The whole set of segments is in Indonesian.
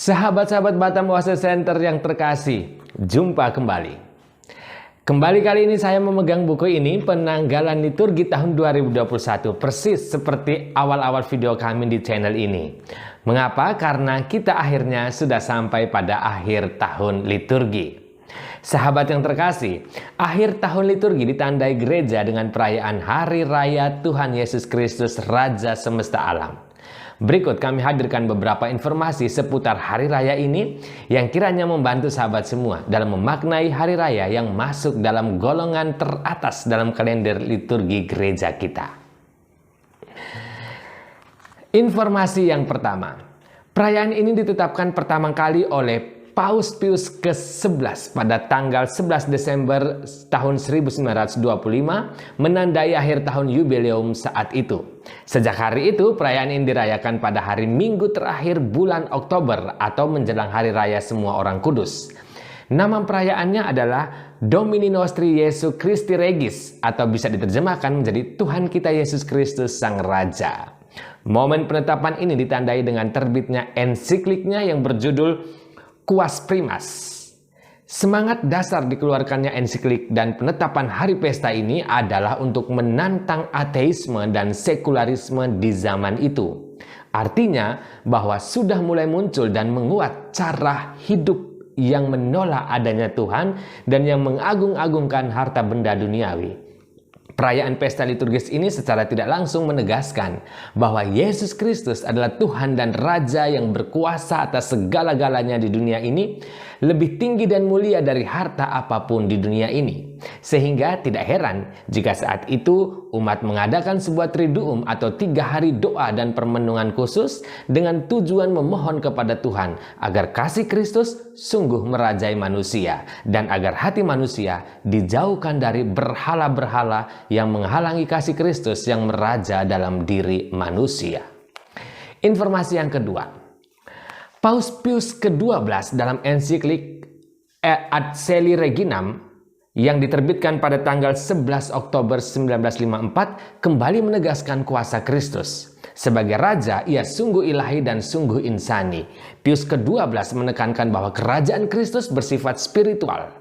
Sahabat-sahabat Batam Oasis Center yang terkasih, jumpa kembali. Kali ini saya memegang buku ini, penanggalan liturgi tahun 2021, persis seperti awal-awal video kami di channel ini. Mengapa? Karena kita akhirnya sudah sampai pada akhir tahun liturgi. Sahabat yang terkasih, akhir tahun liturgi ditandai gereja dengan perayaan Hari Raya Tuhan Yesus Kristus Raja Semesta Alam. Berikut kami hadirkan beberapa informasi seputar hari raya ini yang kiranya membantu sahabat semua dalam memaknai hari raya yang masuk dalam golongan teratas dalam kalender liturgi gereja kita. Informasi yang pertama, perayaan ini ditetapkan pertama kali oleh Paus Pius ke-11 pada tanggal 11 Desember tahun 1925 menandai akhir tahun jubileum saat itu. Sejak hari itu, perayaan ini dirayakan pada hari Minggu terakhir bulan Oktober atau menjelang Hari Raya Semua Orang Kudus. Nama perayaannya adalah Domini Nostri Jesu Christi Regis atau bisa diterjemahkan menjadi Tuhan kita Yesus Kristus Sang Raja. Momen penetapan ini ditandai dengan terbitnya ensikliknya yang berjudul Quas Primas. Semangat dasar dikeluarkannya ensiklik dan penetapan hari pesta ini adalah untuk menantang ateisme dan sekularisme di zaman itu. Artinya bahwa sudah mulai muncul dan menguat cara hidup yang menolak adanya Tuhan dan yang mengagung-agungkan harta benda duniawi. Perayaan pesta liturgis ini secara tidak langsung menegaskan bahwa Yesus Kristus adalah Tuhan dan Raja yang berkuasa atas segala-galanya di dunia ini, lebih tinggi dan mulia dari harta apapun di dunia ini. Sehingga tidak heran jika saat itu umat mengadakan sebuah triduum atau 3 hari doa dan permenungan khusus dengan tujuan memohon kepada Tuhan agar kasih Kristus sungguh merajai manusia dan agar hati manusia dijauhkan dari berhala-berhala yang menghalangi kasih Kristus yang meraja dalam diri manusia. Informasi yang kedua, Paus Pius ke-12 dalam ensiklik Ad Celi Reginam yang diterbitkan pada tanggal 11 Oktober 1954 kembali menegaskan kuasa Kristus. Sebagai Raja, ia sungguh ilahi dan sungguh insani. Pius ke-12 menekankan bahwa kerajaan Kristus bersifat spiritual.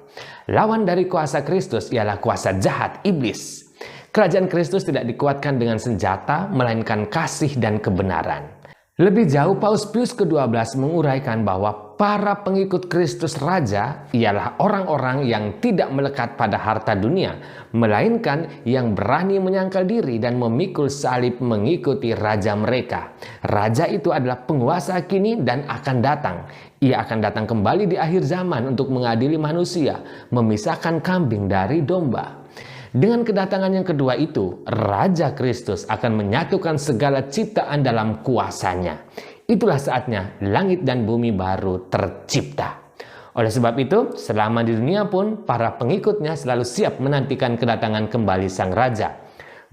Lawan dari kuasa Kristus ialah kuasa jahat, iblis. Kerajaan Kristus tidak dikuatkan dengan senjata, melainkan kasih dan kebenaran. Lebih jauh, Paus Pius ke-12 menguraikan bahwa para pengikut Kristus Raja ialah orang-orang yang tidak melekat pada harta dunia, melainkan yang berani menyangkal diri dan memikul salib mengikuti Raja mereka. Raja itu adalah penguasa kini dan akan datang. Ia akan datang kembali di akhir zaman untuk mengadili manusia, memisahkan kambing dari domba. Dengan kedatangan yang kedua itu, Raja Kristus akan menyatukan segala ciptaan dalam kuasanya. Itulah saatnya langit dan bumi baru tercipta. Oleh sebab itu, selama di dunia pun, para pengikutnya selalu siap menantikan kedatangan kembali Sang Raja.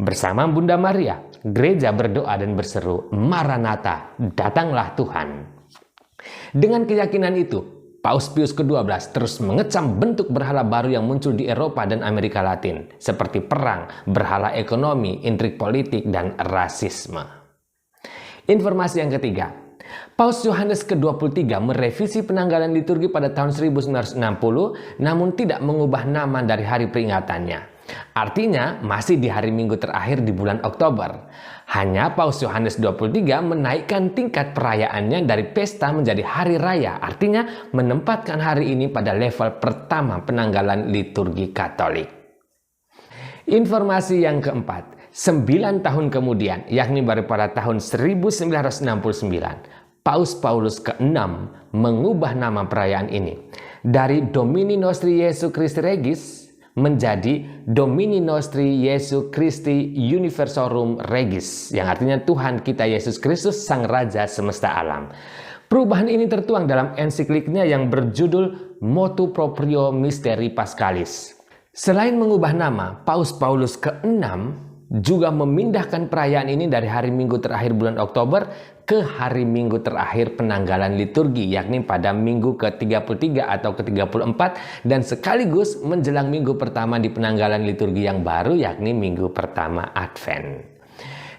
Bersama Bunda Maria, gereja berdoa dan berseru, Maranatha, datanglah Tuhan. Dengan keyakinan itu, Paus Pius ke-12 terus mengecam bentuk berhala baru yang muncul di Eropa dan Amerika Latin, seperti perang, berhala ekonomi, intrik politik, dan rasisme. Informasi yang ketiga, Paus Yohanes ke-23 merevisi penanggalan liturgi pada tahun 1960, namun tidak mengubah nama dari hari peringatannya. Artinya masih di hari Minggu terakhir di bulan Oktober. Hanya Paus Yohanes 23 menaikkan tingkat perayaannya dari pesta menjadi hari raya. Artinya menempatkan hari ini pada level pertama penanggalan liturgi Katolik. Informasi yang keempat, 9 tahun kemudian, yakni baru pada tahun 1969, Paus Paulus ke-6 mengubah nama perayaan ini dari Domini Nostri Jesu Christi Regis menjadi Domini Nostri Jesu Christi Universorum Regis, yang artinya Tuhan kita Yesus Kristus Sang Raja Semesta Alam. Perubahan ini tertuang dalam ensikliknya yang berjudul Motu Proprio Mysteri Paschalis. Selain mengubah nama, Paus Paulus ke-6 juga memindahkan perayaan ini dari hari Minggu terakhir bulan Oktober ke hari Minggu terakhir penanggalan liturgi, yakni pada Minggu ke-33 atau ke-34 dan sekaligus menjelang minggu pertama di penanggalan liturgi yang baru, yakni minggu pertama Advent.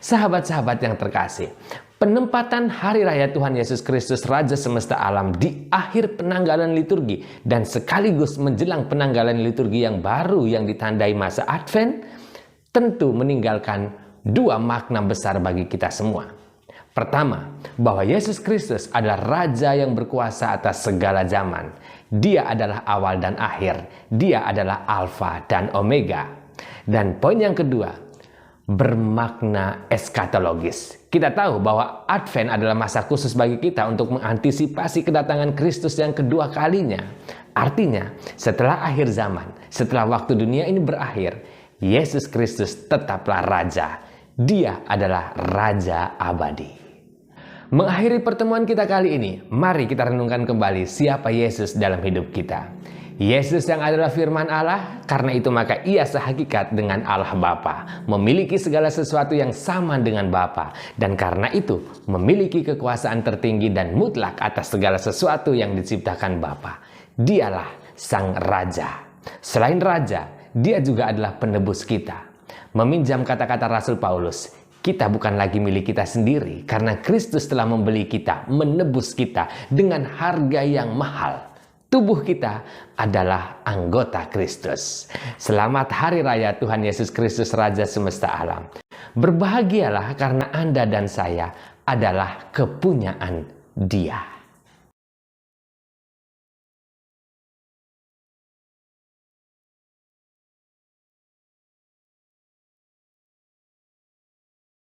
Sahabat-sahabat yang terkasih, Penempatan hari raya Tuhan Yesus Kristus Raja Semesta Alam di akhir penanggalan liturgi dan sekaligus menjelang penanggalan liturgi yang baru yang ditandai masa Advent tentu meninggalkan dua makna besar bagi kita semua. Pertama, bahwa Yesus Kristus adalah Raja yang berkuasa atas segala zaman. Dia adalah awal dan akhir. Dia adalah Alfa dan Omega. Dan poin yang kedua, bermakna eskatologis. Kita tahu bahwa Advent adalah masa khusus bagi kita untuk mengantisipasi kedatangan Kristus yang kedua kalinya. Artinya, setelah akhir zaman, setelah waktu dunia ini berakhir, Yesus Kristus tetaplah Raja. Dia adalah Raja abadi. Mengakhiri pertemuan kita kali ini, mari kita renungkan kembali siapa Yesus dalam hidup kita. Yesus yang adalah firman Allah, karena itu maka ia sehakikat dengan Allah Bapa, memiliki segala sesuatu yang sama dengan Bapa, dan karena itu memiliki kekuasaan tertinggi dan mutlak atas segala sesuatu yang diciptakan Bapa. Dialah Sang Raja. Selain Raja, dia juga adalah penebus kita. Meminjam kata-kata Rasul Paulus, kita bukan lagi milik kita sendiri, karena Kristus telah membeli kita, menebus kita dengan harga yang mahal. Tubuh kita adalah anggota Kristus. Selamat Hari Raya Tuhan Yesus Kristus Raja Semesta Alam. Berbahagialah karena Anda dan saya adalah kepunyaan Dia.